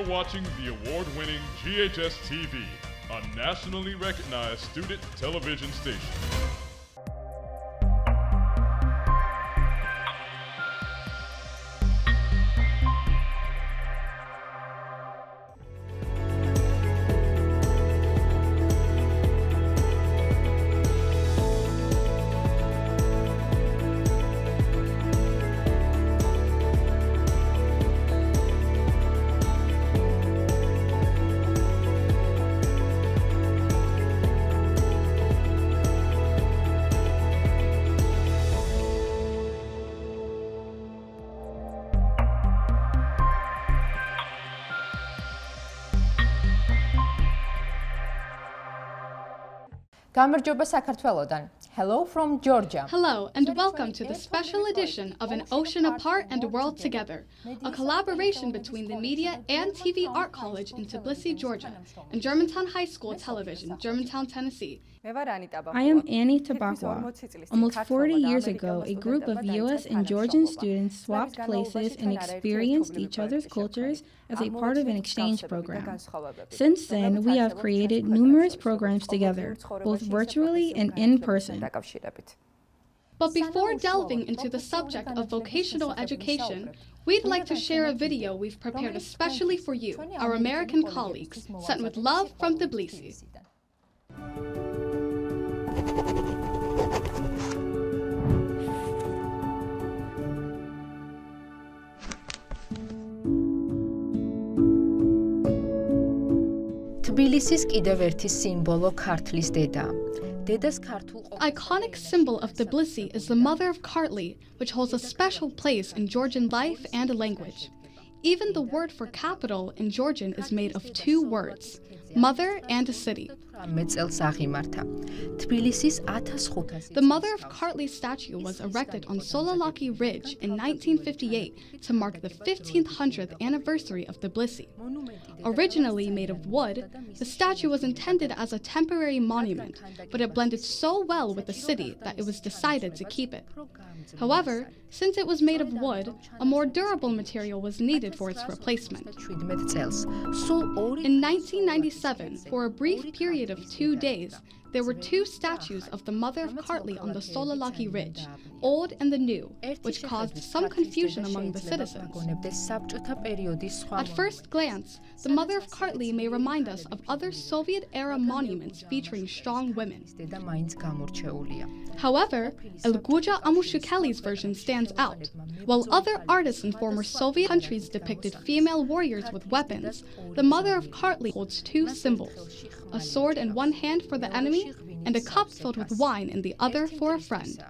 watching the award-winning GHS-TV, a nationally recognized student television station. გამარჯობა საქართველოდან. Hello from Georgia. Hello and welcome to the special edition of An Ocean Apart and a World Together, a collaboration between the Media and TV Art College in Tbilisi, Georgia, and Germantown High School Television, Germantown, Tennessee. I am Annie Tabakwa. Almost 40 years ago, a group of US and Georgian students swapped places and experienced each other's cultures as a part of an exchange program. Since then, we have created numerous programs together, both virtually and in person. But before delving into the subject of vocational education, we'd like to share a video we've prepared especially for you, our American colleagues, sent with love from Tbilisi. თბილისის კიდევ ერთი სიმბოლო ქართლის დედაა. დედას ქართულ Iconic symbol of Tbilisi is the mother of Kartli, which holds a special place in Georgian life and language. Even the word for capital in Georgian is made of two words, mother and a city. The Mother of Kartli statue was erected on Solalaki Ridge in 1958 to mark the 1500th anniversary of Tbilisi. Originally made of wood, the statue was intended as a temporary monument, but it blended so well with the city that it was decided to keep it. However, since it was made of wood, a more durable material was needed for its replacement. In 1997, for a brief period of 2 days, there were two statues of the Mother of Kartli on the Solalaki Ridge, old and the new, which caused some confusion among the citizens. At first glance, the Mother of Kartli may remind us of other Soviet-era monuments featuring strong women. However, Elguja Amushukeli's version stands out. While other artists in former Soviet countries depicted female warriors with weapons, the Mother of Kartli holds two symbols, a sword in one hand for the enemy and a cup filled with wine in the other for a friend.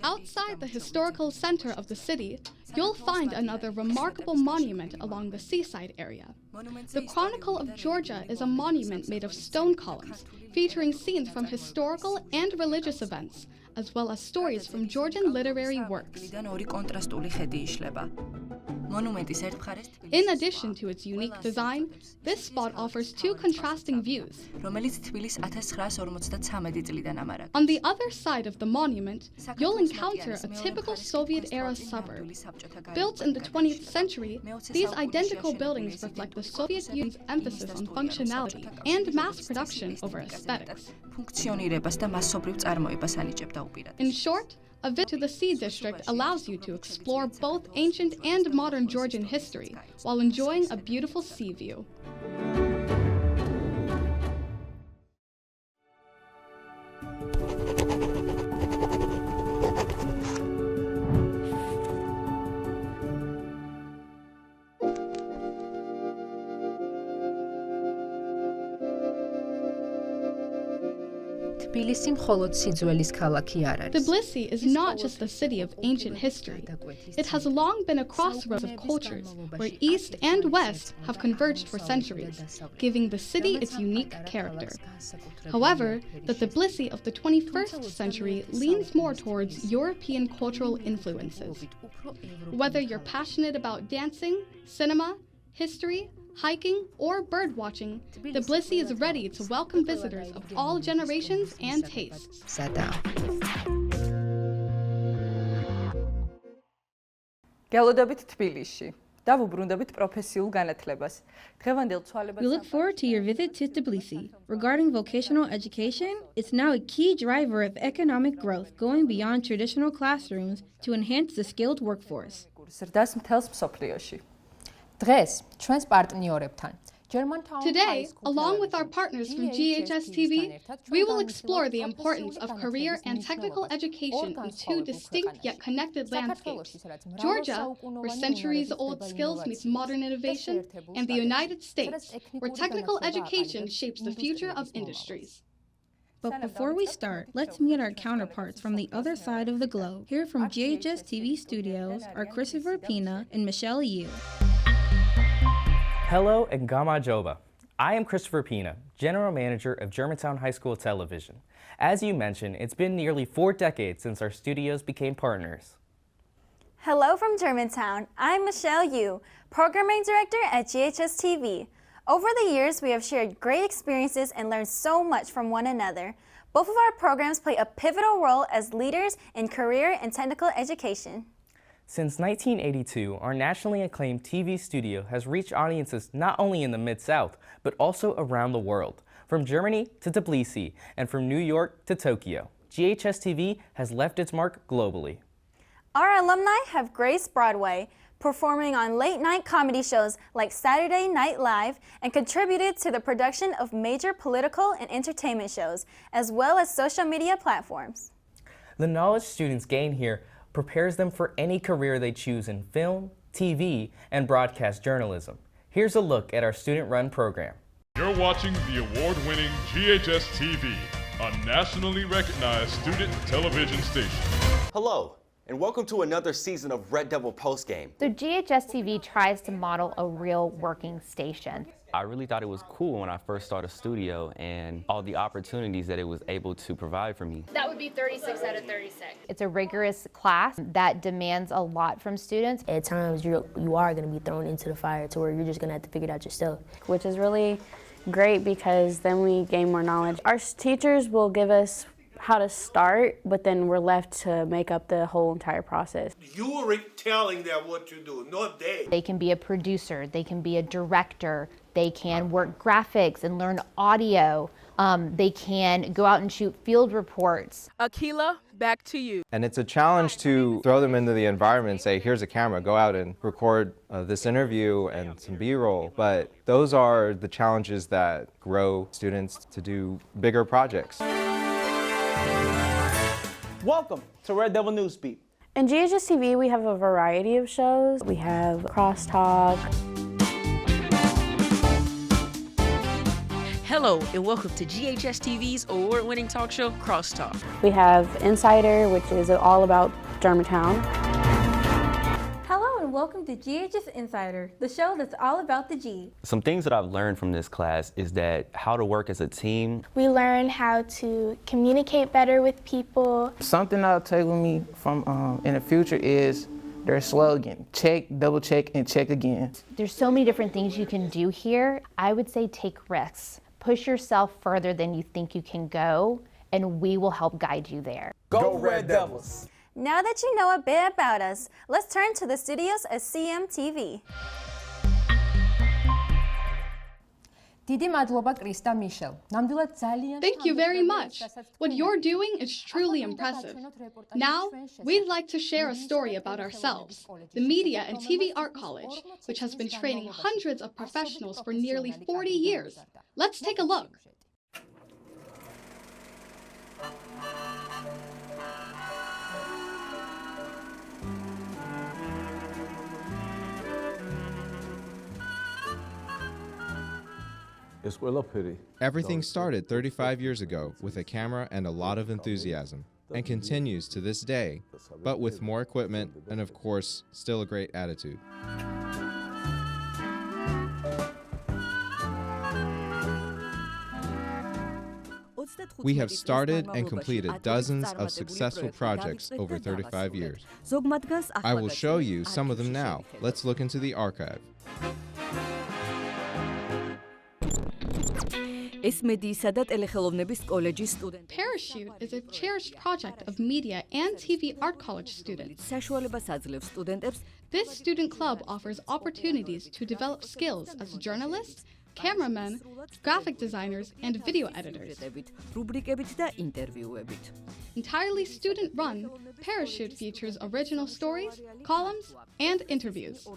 Outside the historical center of the city, you'll find another remarkable monument along the seaside area. The Chronicle of Georgia is a monument made of stone columns, featuring scenes from historical and religious events, as well as stories from Georgian literary works. In addition to its unique design, this spot offers two contrasting views. On the other side of the monument, you'll encounter a typical Soviet-era suburb. Built in the 20th century, these identical buildings reflect the Soviet Union's emphasis on functionality and mass production over aesthetics. In short, a visit to the Sea District allows you to explore both ancient and modern Georgian history while enjoying a beautiful sea view. თბილისი მხოლოდ სიძველის ქალაქი არ არის. Tbilisi is not just a city of ancient history. It has long been a crossroads of cultures where East and West have converged for centuries, giving the city its unique character. However, the Tbilisi of the 21st century leans more towards European cultural influences. Whether you're passionate about dancing, cinema, history, hiking, or bird watching, Tbilisi is ready to welcome visitors of all generations and tastes. გელოდებით თბილისში და ვუბრუნდებით პროფესიულ განათლებას. დღევანდელ ცვალებად We look forward to your visit to Tbilisi. Regarding vocational education, it's now a key driver of economic growth, going beyond traditional classrooms to enhance the skilled workforce. ზრდას მთელს მსოფლიოში. დღეს ჩვენს პარტნიორებთან Today, along with our partners from GHS-TV, we will explore the importance of career and technical education in two distinct yet connected landscapes: Georgia, where centuries-old skills meets modern innovation, and the United States, where technical education shapes the future of industries. But before we start, let's meet our counterparts from the other side of the globe. Here from GHS-TV studios are Christopher Pina and Michelle Yu. Hello and Gama Joba. I am Christopher Pina, General Manager of Germantown High School Television. As you mentioned, it's been nearly 4 decades since our studios became partners. Hello from Germantown. I'm Michelle Yu, Programming Director at GHS-TV. Over the years, we have shared great experiences and learned so much from one another. Both of our programs play a pivotal role as leaders in career and technical education. Since 1982, our nationally acclaimed TV studio has reached audiences not only in the Mid-South, but also around the world. From Germany to Tbilisi, and from New York to Tokyo, GHS-TV has left its mark globally. Our alumni have graced Broadway, performing on late-night comedy shows like Saturday Night Live, and contributed to the production of major political and entertainment shows, as well as social media platforms. The knowledge students gain here prepares them for any career they choose in film, TV, and broadcast journalism. Here's a look at our student-run program. You're watching the award-winning GHS-TV, a nationally recognized student television station. Hello, and welcome to another season of Red Devil Postgame. So GHS-TV tries to model a real working station. I really thought it was cool when I first started studio and all the opportunities that it was able to provide for me. That would be 36 out of 36. It's a rigorous class that demands a lot from students. At times you are going to be thrown into the fire to where you're just going to have to figure it out yourself. Which is really great because then we gain more knowledge. Our teachers will give us how to start, but then we're left to make up the whole entire process. You're telling them what to do, not they. They can be a producer, they can be a director, they can work graphics and learn audio, they can go out and shoot field reports. Akila, back to you. And it's a challenge to throw them into the environment and say, here's a camera, go out and record this interview and some B-roll. But those are the challenges that grow students to do bigger projects. Welcome to Red Devil Newsbeat. In GHS-TV, we have a variety of shows. We have Crosstalk. Hello, and welcome to GHS-TV's award-winning talk show, Crosstalk. We have Insider, which is all about Germantown. Hello and welcome to GHS Insider, the show that's all about the G. Some things that I've learned from this class is that how to work as a team. We learn how to communicate better with people. Something I'll take with me from in the future is their slogan, check, double check, and check again. There's so many different things you can do here. I would say take risks. Push yourself further than you think you can go, and we will help guide you there. Go Red Devils! Now that you know a bit about us, let's turn to the studios at CMTV. Thank you very much. What you're doing is truly impressive. Now, we'd like to share a story about ourselves, the Media and TV Art College, which has been training hundreds of professionals for nearly 40 years. Let's take a look. Everything started 35 years ago with a camera and a lot of enthusiasm, and continues to this day, but with more equipment and, of course, still a great attitude. We have started and completed dozens of successful projects over 35 years. I will show you some of them now. Let's look into the archive. Parachute is a cherished project of media and TV art college students. This student club offers opportunities to develop skills as journalists, cameramen, graphic designers, and video editors. Entirely student-run, Parachute features original stories, columns, and interviews.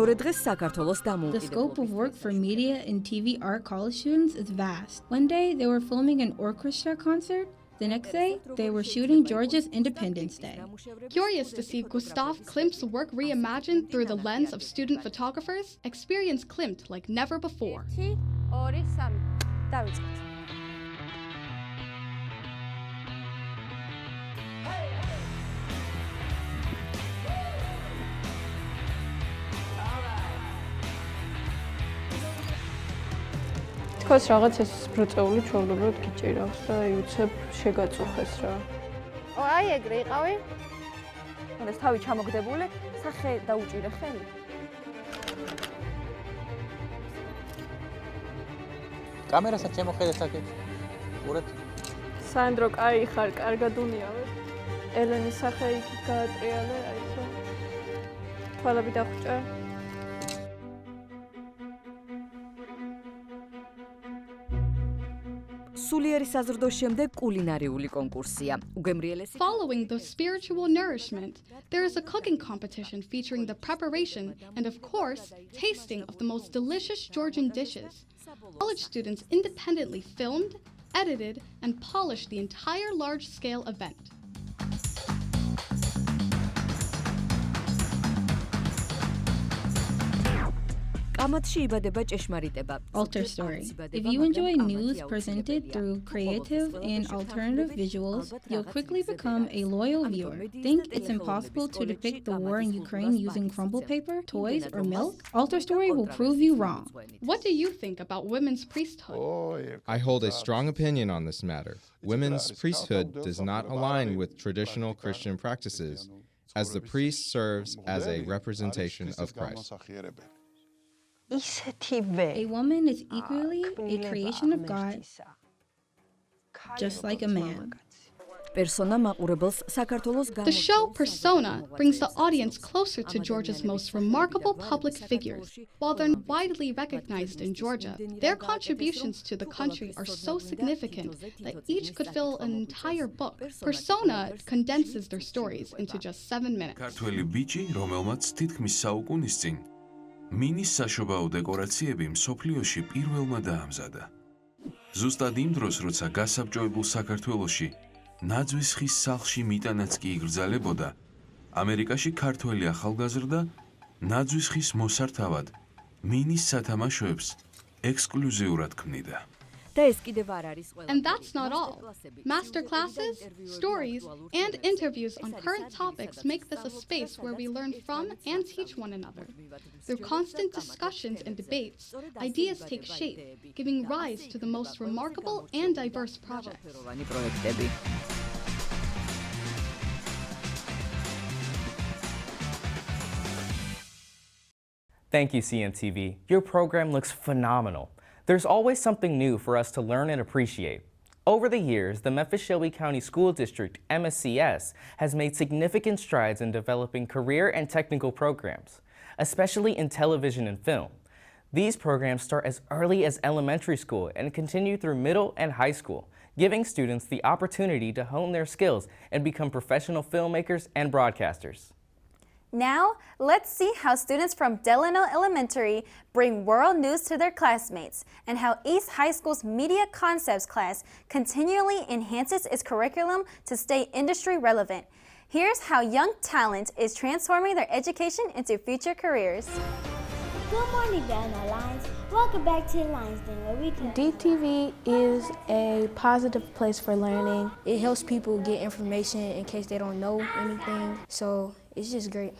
The scope of work for media and TV art college students is vast. One day, they were filming an orchestra concert. The next day, they were shooting Georgia's Independence Day. Curious to see Gustav Klimt's work reimagined through the lens of student photographers? Experience Klimt like never before. თქოს რაღაც ეს ბროწეული ჩვეულებრივად გიჭირავს და აი უცებ შეგაწუხეს რა. აი ეგრე იყავი? ეს თავი ჩამოგდებული, სახე დაუჭირე ხელი. კამერასაც შემოხედეთ აქეთ. ყურეთ. სანდრო, კაი ხარ, კარგად უნიავე. ელენის სახე იქით გაატრიალე, აი ხო. თვალები დახვჭა. Following the spiritual nourishment, there is a cooking competition featuring the preparation and, of course, tasting of the most delicious Georgian dishes. College students independently filmed, edited, and polished the entire large-scale event. Alter Story. If you enjoy news presented through creative and alternative visuals, you'll quickly become a loyal viewer. Think it's impossible to depict the war in Ukraine using crumble paper, toys, or milk? Alter Story will prove you wrong. What do you think about women's priesthood? I hold a strong opinion on this matter. Women's priesthood does not align with traditional Christian practices, as the priest serves as a representation of Christ. A woman is equally a creation of God, just like a man. The show Persona brings the audience closer to Georgia's most remarkable public figures. While they're widely recognized in Georgia, their contributions to the country are so significant that each could fill an entire book. Persona condenses their stories into just 7 minutes. მინის საშობაო დეკორაციები მსოფლიოში პირველმა დაამზადა. ზუსტად იმ დროს, როცა გასაბჭოებულ საქართველოში ნაძვის ხის სახლში მიტანაც კი იგრძელებოდა, ამერიკაში ქართველი ახალგაზრდა ნაძვის ხის მოსართავად მინის სათამაშოებს ექსკლუზიურად ქმნიდა. And that's not all. Master classes, stories, and interviews on current topics make this a space where we learn from and teach one another. Through constant discussions and debates, ideas take shape, giving rise to the most remarkable and diverse projects. Thank you, CMTV. Your program looks phenomenal. There's always something new for us to learn and appreciate. Over the years, the Memphis-Shelby County School District, MSCS, has made significant strides in developing career and technical programs, especially in television and film. These programs start as early as elementary school and continue through middle and high school, giving students the opportunity to hone their skills and become professional filmmakers and broadcasters. Now, let's see how students from Delano Elementary bring world news to their classmates and how East High School's Media Concepts class continually enhances its curriculum to stay industry relevant. Here's how young talent is transforming their education into future careers. Good morning, Delano Lions. Welcome back to the Lions Den, where we can... DTV is a positive place for learning. It helps people get information in case they don't know anything, so it's just great.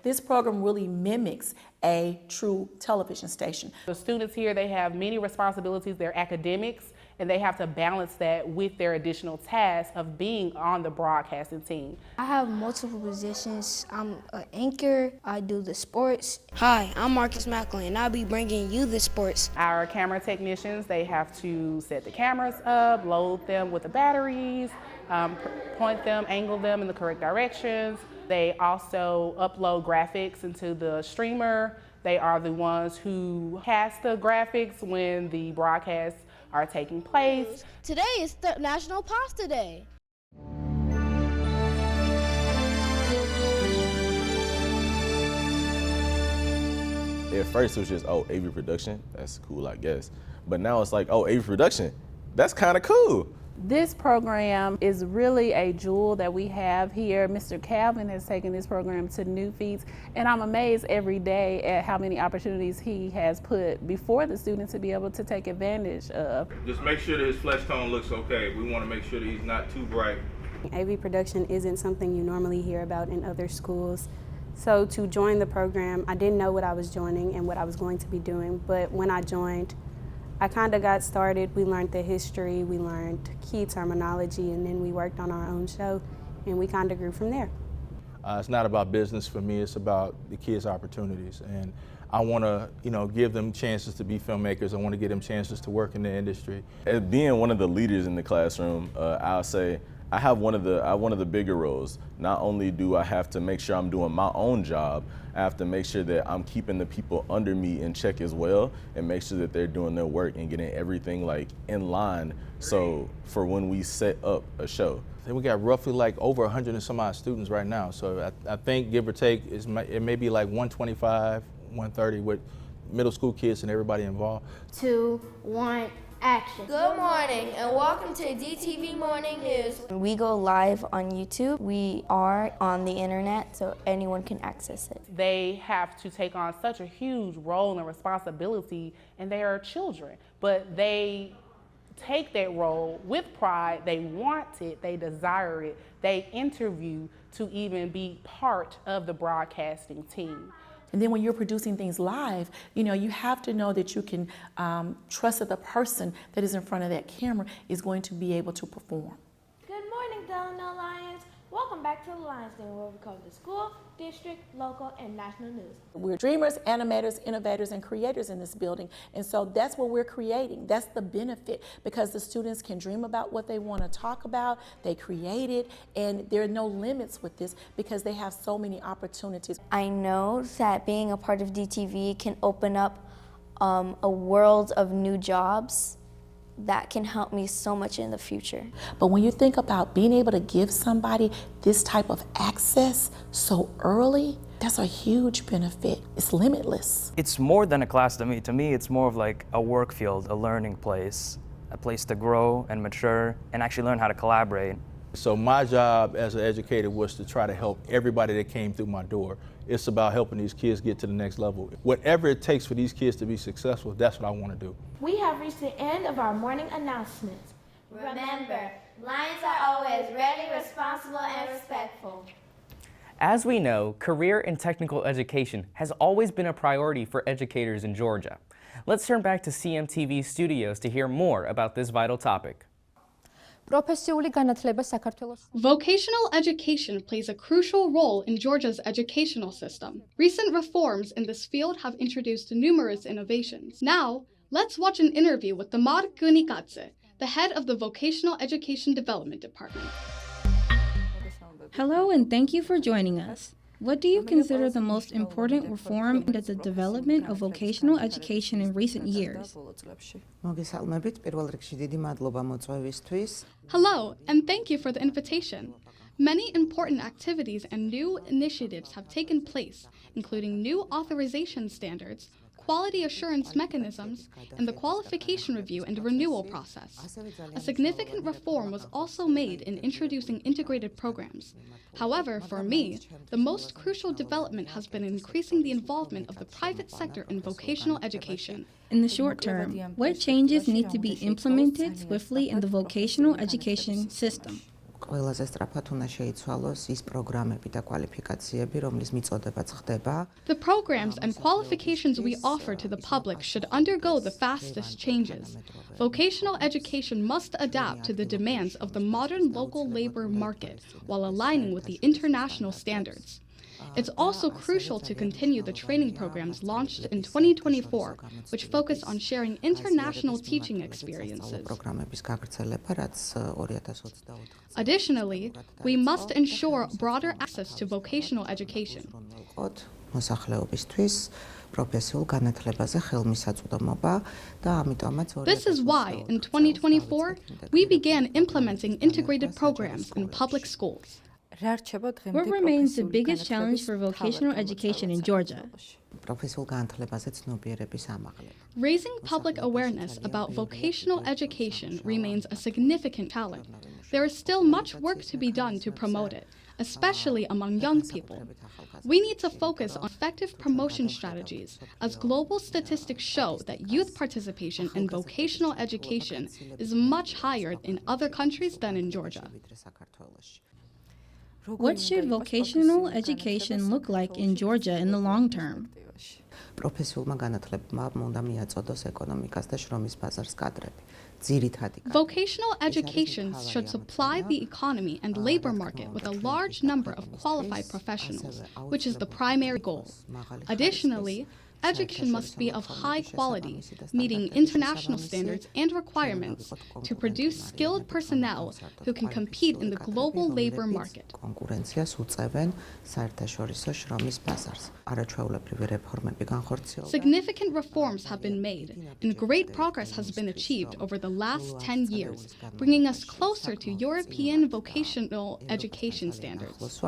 This program really mimics a true television station. The students here, they have many responsibilities. They're academics, and they have to balance that with their additional tasks of being on the broadcasting team. I have multiple positions. I'm an anchor. I do the sports. Hi, I'm Marcus Macklin, and I'll be bringing you the sports. Our camera technicians, they have to set the cameras up, load them with the batteries, point them, angle them in the correct directions. They also upload graphics into the streamer. They are the ones who cast the graphics when the broadcasts are taking place. Today is National Pasta Day. At first it was just, oh, AV production, that's cool, I guess. But now it's like, oh, AV production, that's kind of cool. This program is really a jewel that we have here. Mr. Calvin has taken this program to new feats, and I'm amazed every day at how many opportunities he has put before the students to be able to take advantage of. Just make sure that his flesh tone looks okay. We want to make sure that he's not too bright. AV production isn't something you normally hear about in other schools. So to join the program, I didn't know what I was joining and what I was going to be doing, but when I joined, I kind of got started. We learned the history, we learned key terminology, and then we worked on our own show, and we kind of grew from there. It's not about business for me, it's about the kids' opportunities. And I want to, give them chances to be filmmakers. I want to give them chances to work in the industry. As being one of the leaders in the classroom, I'll say I have one of the bigger roles. Not only do I have to make sure I'm doing my own job, I have to make sure that I'm keeping the people under me in check as well, and make sure that they're doing their work and getting everything in line. So for when we set up a show. We got roughly over 100 and some odd students right now. So I think, give or take, it may be 125, 130 with middle school kids and everybody involved. 2, 1. Action. Good morning and welcome to DTV Morning News. We go live on YouTube. We are on the internet, so anyone can access it. They have to take on such a huge role and responsibility, and they are children, but they take that role with pride. They want it, they desire it, they interview to even be part of the broadcasting team. And then when you're producing things live, you have to know that you can trust that the person that is in front of that camera is going to be able to perform. Good morning, Delano Lions. Welcome back to the Lions Den, where we cover the school, district, local, and national news. We're dreamers, animators, innovators, and creators in this building. And so that's what we're creating. That's the benefit, because the students can dream about what they want to talk about, they create it, and there are no limits with this because they have so many opportunities. I know that being a part of DTV can open up a world of new jobs that can help me so much in the future. But when you think about being able to give somebody this type of access so early, that's a huge benefit. It's limitless. It's more than a class to me. To me, it's more of a work field, a learning place, a place to grow and mature and actually learn how to collaborate. So my job as an educator was to try to help everybody that came through my door. It's about helping these kids get to the next level. Whatever it takes for these kids to be successful, that's what I want to do. We have reached the end of our morning announcements. Remember, Lions are always ready, responsible, and respectful. As we know, career and technical education has always been a priority for educators in Georgia. Let's turn back to CMTV studios to hear more about this vital topic. Vocational education plays a crucial role in Georgia's educational system. Recent reforms in this field have introduced numerous innovations. Now, let's watch an interview with Tamar Gunikadze, the head of the Vocational Education Development Department. Hello, and thank you for joining us. What do you consider the most important reform in the development of vocational education in recent years? Hello, and thank you for the invitation. Many important activities and new initiatives have taken place, including new authorization standards, quality assurance mechanisms, and the qualification review and renewal process. A significant reform was also made in introducing integrated programs. However, for me, the most crucial development has been increasing the involvement of the private sector in vocational education. In the short term, what changes need to be implemented swiftly in the vocational education system? ყველაზე სწრაფად უნდა შეიცვალოს ის პროგრამები და კვალიფიკაციები, რომლის მიწოდებაც ხდება. The programs and qualifications we offer to the public should undergo the fastest changes. Vocational education must adapt to the demands of the modern local labor market while aligning with the international standards. It's also crucial to continue the training programs launched in 2024, which focus on sharing international teaching experiences. Additionally, we must ensure broader access to vocational education. This is why, in 2024, we began implementing integrated programs in public schools. What remains the biggest challenge for vocational education in Georgia? Raising public awareness about vocational education remains a significant challenge. There is still much work to be done to promote it, especially among young people. We need to focus on effective promotion strategies, as global statistics show that youth participation in vocational education is much higher in other countries than in Georgia. What should vocational education look like in Georgia in the long term? Vocational education should supply the economy and labor market with a large number of qualified professionals, which is the primary goal. Additionally, education must be of high quality, meeting international standards and requirements to produce skilled personnel who can compete in the global labor market. Significant reforms have been made, and great progress has been achieved over the last 10 years, bringing us closer to European vocational education standards.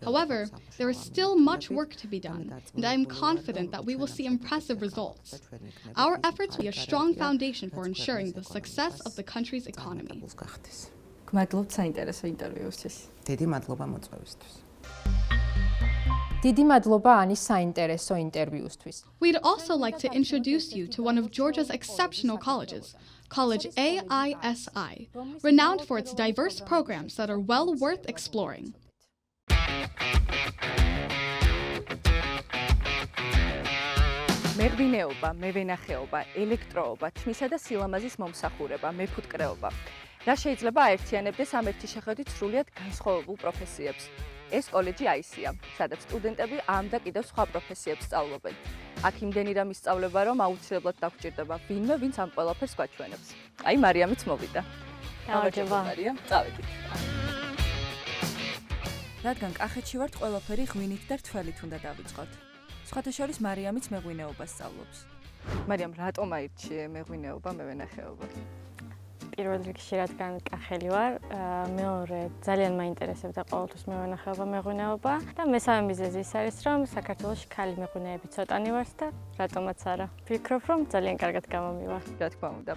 However, there is still much work to be done, and I am confident that we will see impressive results. Our efforts will be a strong foundation for ensuring the success of the country's economy. დიდი მადლობა ანის საინტერესო ინტერვიუსთვის. We'd also like to introduce you to one of Georgia's exceptional colleges, College AISI, renowned for its diverse programs that are well worth exploring. მეღვინეობა, მევენახეობა, ელექტროობა, თმისა და სილამაზის მომსახურება, მეფუტკრეობა. რა შეიძლება აერთიანებდეს ამ ერთი შეხედვით სრულიად განსხვავებულ პროფესიებს? ეს კოლეჯი აისია, სადაც სტუდენტები ამ და კიდევ სხვა პროფესიებს სწავლობენ. აქ იმდენი რამ ისწავლება, რომ აუცილებლად დაგჭირდება ვინმე, ვინც ამ ყველაფერს გვაჩვენებს. აი, მარიამიც მოვიდა. გამარჯობა. მარიამ, წავედით. რადგან კახეთში ვართ, ყველაფერი ღვინით და რთველით უნდა დავიწყოთ. სხვათა შორის მარიამიც მეღვინეობას სწავლობს. მარიამ, რატომ აირჩიე მეღვინეობა, მევენახეობა? პირველ რიგში რადგან კახელი ვარ, მეორე ძალიან მაინტერესებდა ყოველთვის მევენახეობა, მეღვინეობა და მესამე მიზეზი ის არის, რომ საქართველოში ქალი მეღვინეები ცოტანი ვართ და რატომაც არა. ვფიქრობ, რომ ძალიან კარგად გამომივა. რა თქმა უნდა.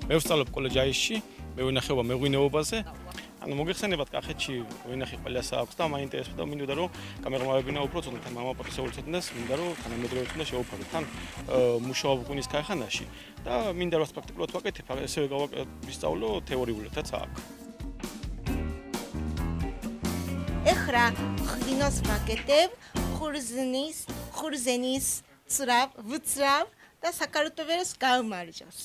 მე ვსწავლობ კოლეჯ აისში, მევენახეობა მეღვინეობაზე. ანუ მოგეხსენებათ, კახეთში ვენახი ყველას აქვს და მაინტერესებდა, მინდოდა რომ გამეღმავებინა უფრო ცოტა თან მამა პროფესორად ცოტნას, მინდა რომ თანამედროვეც უნდა შევუფარო თან მუშაობ ღვინის ქარხანაში და მინდა რომ პრაქტიკულად ვაკეთებ, ასევე ვისწავლო თეორიულადაც აქ. ეხლა ღვინოს ვაკეთებ, ხურზენის ცრავ, ვუცრავ და საქართველოს გავმარჯოს.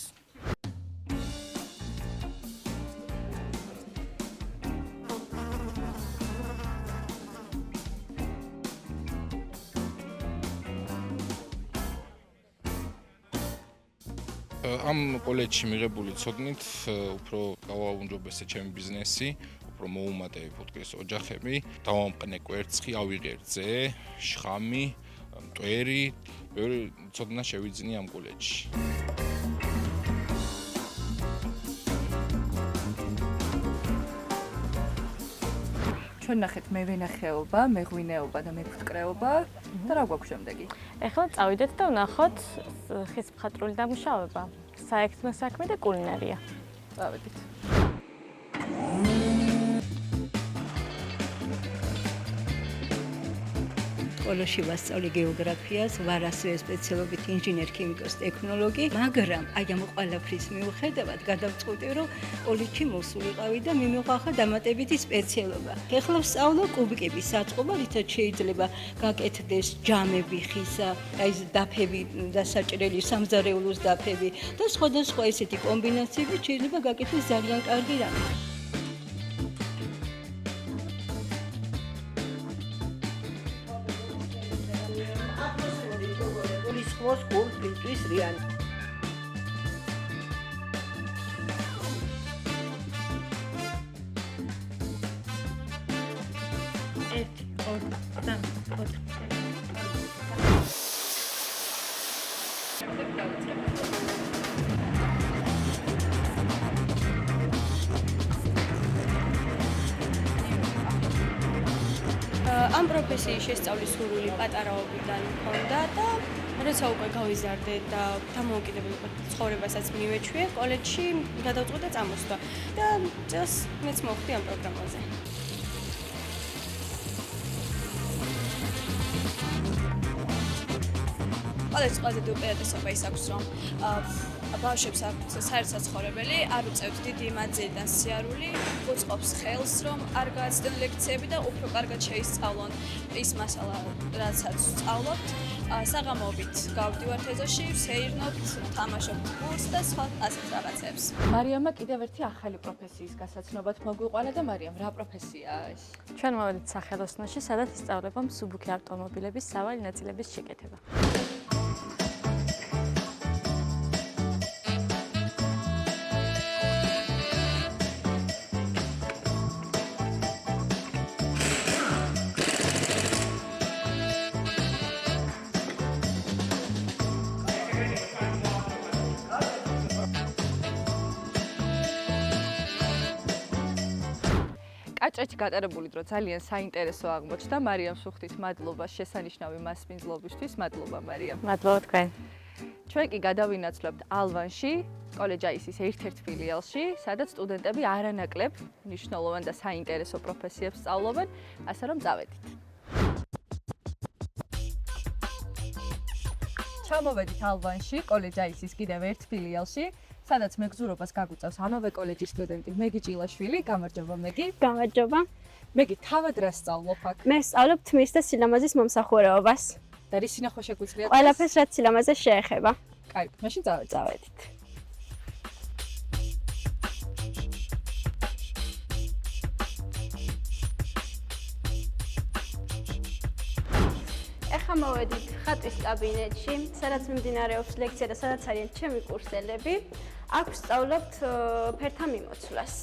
ამ კოლეჯში მიღებული ცოდნით უფრო გავაუმჯობესე ჩემი ბიზნესი, უფრო მოუმატე ფუტკრის ოჯახები, დავამყნე კვერცხი, ავიღე რძე, შხამი, მტვერი, ბევრი ცოდნა შევიძინე ამ კოლეჯში. ჩვენ ნახეთ მევენახეობა, მეღვინეობა და მეფუტკრეობა და რა გვაქვს შემდეგი? ეხლა წავიდეთ და ვნახოთ ხის მხატვრული დამუშავება, საექცნო საქმე და კულინარია. წავედით. სკოლაში ვასწავლე გეოგრაფიას, ვარ ასევე სპეციალობით ინჟინერ-ქიმიკოს ტექნოლოგი, მაგრამ აი ამ ყველაფრის მიუხედავად გადავწყვიტე, რომ კოლეჯში მოსულიყავი და მიმოვხახა დამატებითი სპეციალობა. ეხლა ვსწავლობ კუბიკების საწყობა, რითაც შეიძლება გაკეთდეს ჯამები ხისა, აი ეს დაფები დასაჭრელი, სამზარეულოს დაფები და სხვადასხვა ესეთი კომბინაციები შეიძლება გაკეთდეს ძალიან კარგი რამე. Moscow, Pintuis, Rian. ამ პროფესიის შესწავლის სურვილი პატარაობიდან მქონდა და როცა უკვე გავიზარდე და დამოუკიდებელ ცხოვრებასაც მივეჩვიე, კოლეჯში გადავწყვიტე წამოსვლა და წელს მეც მოვხდი ამ პროგრამაზე. კოლეჯის ყველაზე დიდი უპირატესობა ის აქვს, რომ ბავშვებს აქვთ საერთო საცხოვრებელი, არ უწევთ დიდი მათზეიდან სიარული, უწყობს ხელს, რომ არ გააცდენ ლექციები და უფრო კარგად შეისწავლონ ის მასალა, რაცაც სწავლობთ. საღამოობით გავდივართ ეზოში, ვსეირნობთ, თამაშობთ კურსს და სხვა ასეთ რაღაცებს. მარიამმა კიდევ ერთი ახალი პროფესიის გასაცნობად მოგვიყვანა და მარიამ, რა პროფესიაა ეს? ჩვენ მოვედით სახელოსნოში, სადაც ისწავლება მსუბუქი ავტომობილების სავალი ნაწილების შეკეთება. კაჭრეთში გატარებული დრო ძალიან საინტერესო აღმოჩნდა. მარიამ სუხთით მადლობა შესანიშნავი მასპინძლობისთვის. მადლობა მარიამ. მადლობა თქვენ. ჩვენ კი გადავინაცვლებთ ალვანში, კოლეჯ აისის ერთ-ერთ ფილიალში, სადაც სტუდენტები არანაკლებ მნიშვნელოვან და საინტერესო პროფესიებს სწავლობენ, ასე რომ წავედით. ჩამოვედით ალვანში, კოლეჯ აისის კიდევ ერთ ფილიალში, სადაც მეგზურობას გაგვიწევს ამავე კოლეჯის სტუდენტი მეგი ჭილაშვილი. გამარჯობა მეგი. გამარჯობა. მეგი, თავად რა სწავლობ აქ? მე სწავლობ თმის და სილამაზის მომსახურეობას. და რის სინახვა შეგვიძლია? ყველაფერს რაც სილამაზეს შეეხება. კაი, მაშინ წავედით. ეხლა მოვედით ხატვის კაბინეტში, სადაც მიმდინარეობს ლექცია და სადაც არიან ჩემი კურსელები. აქ ვსწავლობთ ფერთა მიმოცვლას.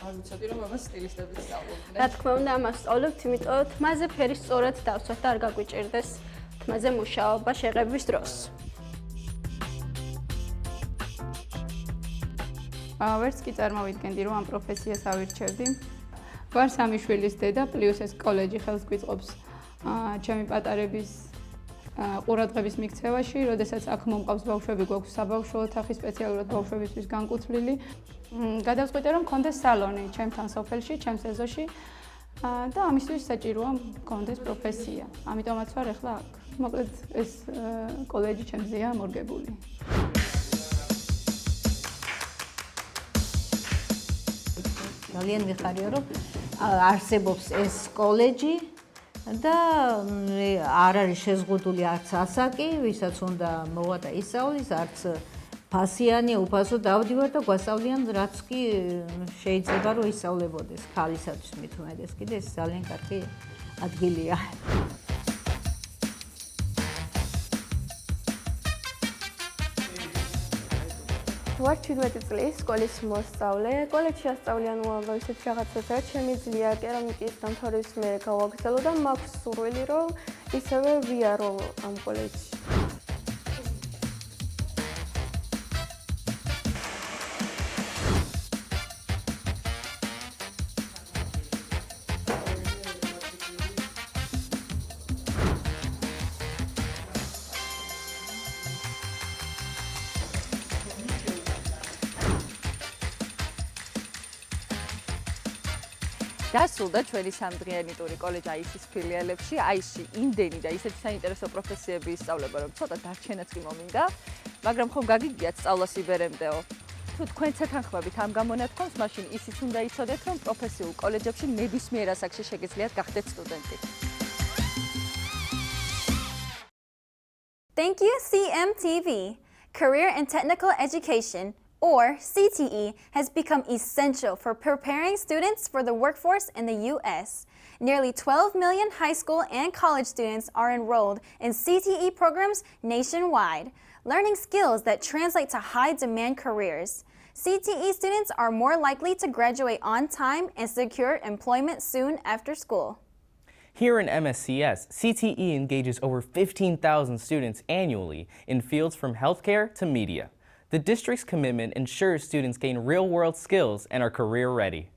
არ ვიცოდი რომ ამას სტილისტები სწავლობდნენ. რა თქმა უნდა, ამას ვსწავლობთ, იმიტომ თმაზე ფერი სწორად დავცვათ და არ გაგვიჭირდეს თმაზე მუშაობა შეღების დროს. ვერც კი წარმოვიდგენდი, რომ ამ პროფესიას ავირჩევდი. ვარ სამი შვილის დედა, პლუს ეს კოლეჯი ხელს გვიწყობს ჩემი პატარების ყურადღების მიქცევაში, როდესაც აქ მომყავს ბავშვები, გვაქვს საბავშვო ოთახი სპეციალურად ბავშვებისთვის განკუთვნილი. გადავწყვიტე, რომ მქონდეს სალონი ჩემთან სოფელში, ჩემს ეზოში და ამისთვის საჭიროა მქონდეს პროფესია. ამიტომაც ვარ ახლა აქ. მოკლედ ეს კოლეჯი ჩემზეა მორგებული. ძალიან მიხარია, რომ არსებობს ეს კოლეჯი და არ არის შეზღუდული არც ასაკი, ვისაც უნდა მოვა და ისწავლის, არც ფასიანი, უფასო დავდივარ და გვასწავლიან, რაც კი შეიძლება რომ ისწავლებოდეს ქალისათვის მით უმეტეს. კიდე ეს ძალიან კარგი ადგილია. ვარ 17 წლის სკოლის მოსწავლე. კოლეჯში ასწავლიან უამრავ ისეთ რაღაცასაც, შემიძლია კერამიკის დამთავრების მერე გავაგრძელო და მაქვს სურვილი, რომ ისევე ვიარო ამ კოლეჯში. დასრულდა ჩვენი სამდღიანი ტური კოლეჯ AIS-ის ფილიალებში. AIS-ში იმდენი და ისეთი საინტერესო პროფესიები ისწავლება, რომ ცოტა დარჩენაც კი მომინდა, მაგრამ ხომ გაგიგიათ სწავლას იბერემდეო. თუ თქვენ ცეთანხმებით ამ გამონათქვამს, მაშინ ისიც უნდა იცოდეთ, რომ პროფესიულ კოლეჯებში ნებისმიერ ასაკში შეგიძლიათ გახდეთ სტუდენტი. Thank you, CMTV. Career and Technical Education, or CTE, has become essential for preparing students for the workforce in the U.S. Nearly 12 million high school and college students are enrolled in CTE programs nationwide, learning skills that translate to high-demand careers. CTE students are more likely to graduate on time and secure employment soon after school. Here in MSCS, CTE engages over 15,000 students annually in fields from healthcare to media. The district's commitment ensures students gain real-world skills and are career-ready.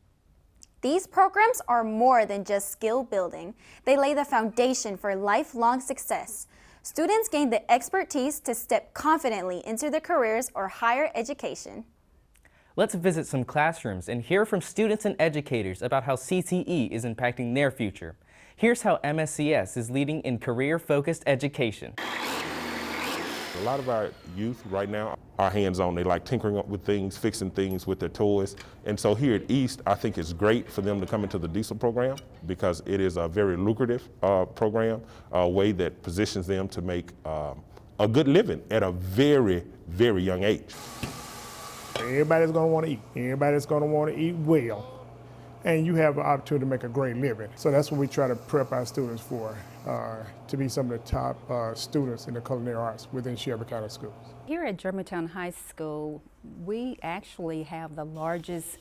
These programs are more than just skill building. They lay the foundation for lifelong success. Students gain the expertise to step confidently into their careers or higher education. Let's visit some classrooms and hear from students and educators about how CTE is impacting their future. Here's how MSCS is leading in career-focused education. A lot of our youth right now are hands-on. They like tinkering up with things, fixing things with their toys. And so here at East, I think it's great for them to come into the diesel program because it is a very lucrative program, a way that positions them to make a good living at a very, very young age. Everybody's going to want to eat. Everybody's going to want to eat well. And you have an opportunity to make a great living. So that's what we try to prep our students for, to be some of the top students in the culinary arts within Shelby County Schools. Here at Germantown High School, we actually have the largest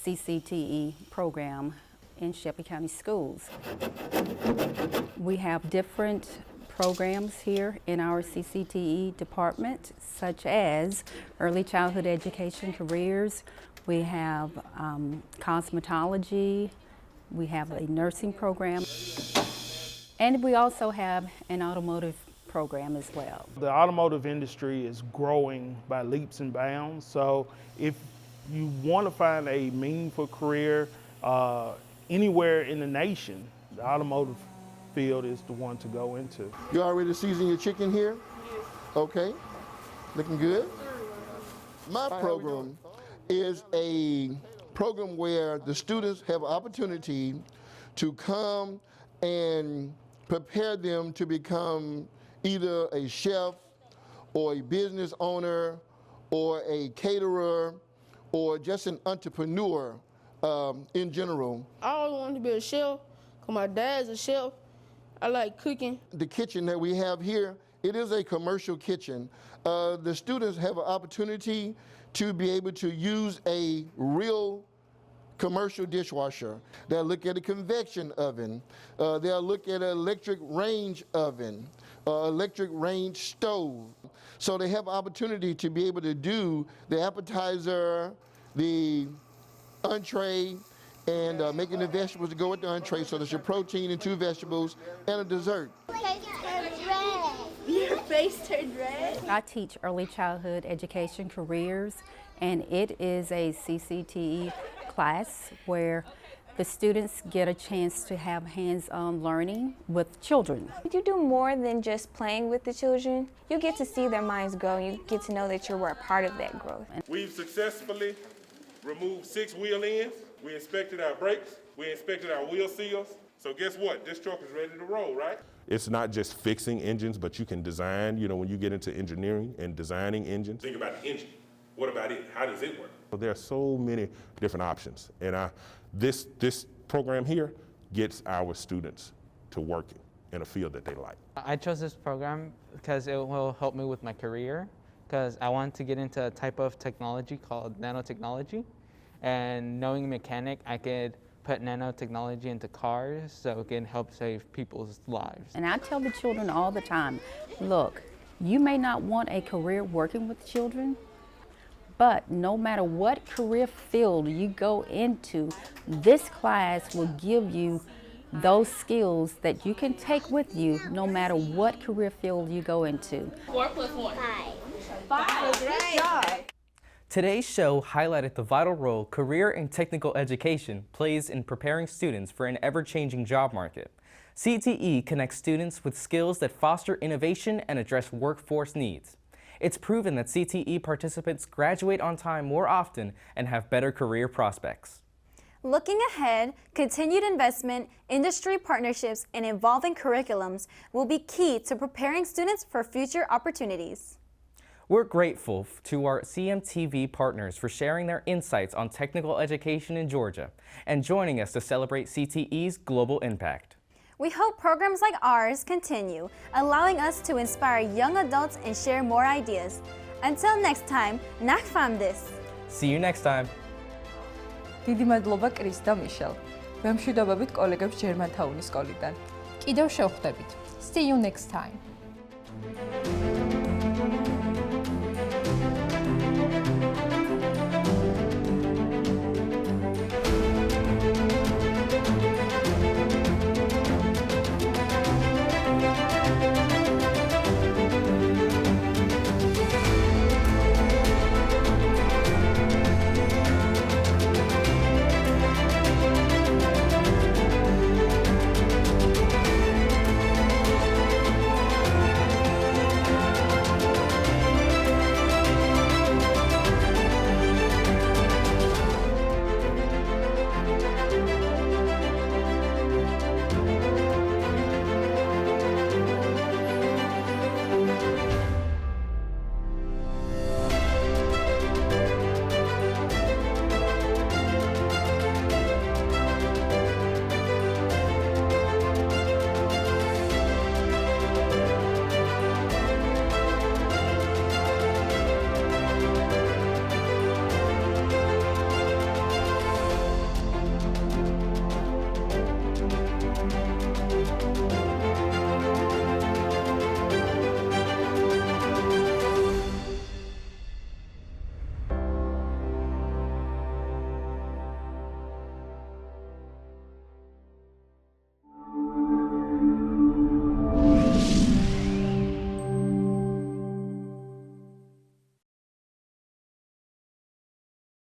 CCTE program in Shelby County Schools. We have different programs here in our CCTE department, such as early childhood education careers. We have cosmetology, we have a nursing program, and we also have an automotive program as well. The automotive industry is growing by leaps and bounds, so if you want to find a meaningful career anywhere in the nation, the automotive field is the one to go into. You already season your chicken here? Okay, looking good. My program is a program where the students have an opportunity to come and prepare them to become either a chef or a business owner or a caterer or just an entrepreneur in general. I always wanted to be a chef because my dad's a chef. I like cooking. The kitchen that we have here, it is a commercial kitchen. The students have an opportunity to be able to use a real commercial dishwasher. They'll look at a convection oven. They'll look at an electric range oven, electric range stove. So they have opportunity to be able to do the appetizer, the entree, and making the vegetables to go with the entree. So there's your protein and 2 vegetables and a dessert. Your face turned red. I teach early childhood education careers, and it is a CCTE class where the students get a chance to have hands-on learning with children. You do more than just playing with the children. You get to see their minds grow. You get to know that you were a part of that growth. We've successfully removed 6 wheel ends. We inspected our brakes. We inspected our wheel seals. So guess what? This truck is ready to roll, right? It's not just fixing engines, but you can design, you know, when you get into engineering and designing engines. Think about the engine. What about it? How does it work? So there are so many different options. And this program here gets our students to working in a field that they like. I chose this program because it will help me with my career because I want to get into a type of technology called nanotechnology. And knowing mechanic, I could put nanotechnology into cars so it can help save people's lives. And I tell the children all the time, look, you may not want a career working with children, but no matter what career field you go into, this class will give you those skills that you can take with you no matter what career field you go into. 4 + 1. 5. Great job. Today's show highlighted the vital role career and technical education plays in preparing students for an ever-changing job market. CTE connects students with skills that foster innovation and address workforce needs. It's proven that CTE participants graduate on time more often and have better career prospects. Looking ahead, continued investment, industry partnerships, and evolving curriculums will be key to preparing students for future opportunities. We're grateful to our CMTV partners for sharing their insights on technical education in Georgia and joining us to celebrate CTE's global impact. We hope programs like ours continue, allowing us to inspire young adults and share more ideas. Until next time, nakfamdis. See you next time. დიდი მადლობა კრის და მიშელ. მემშვიდობებით კოლეგებს ჯერმანთაუნის სკოლიდან. კიდევ შევხვდებით. See you next time.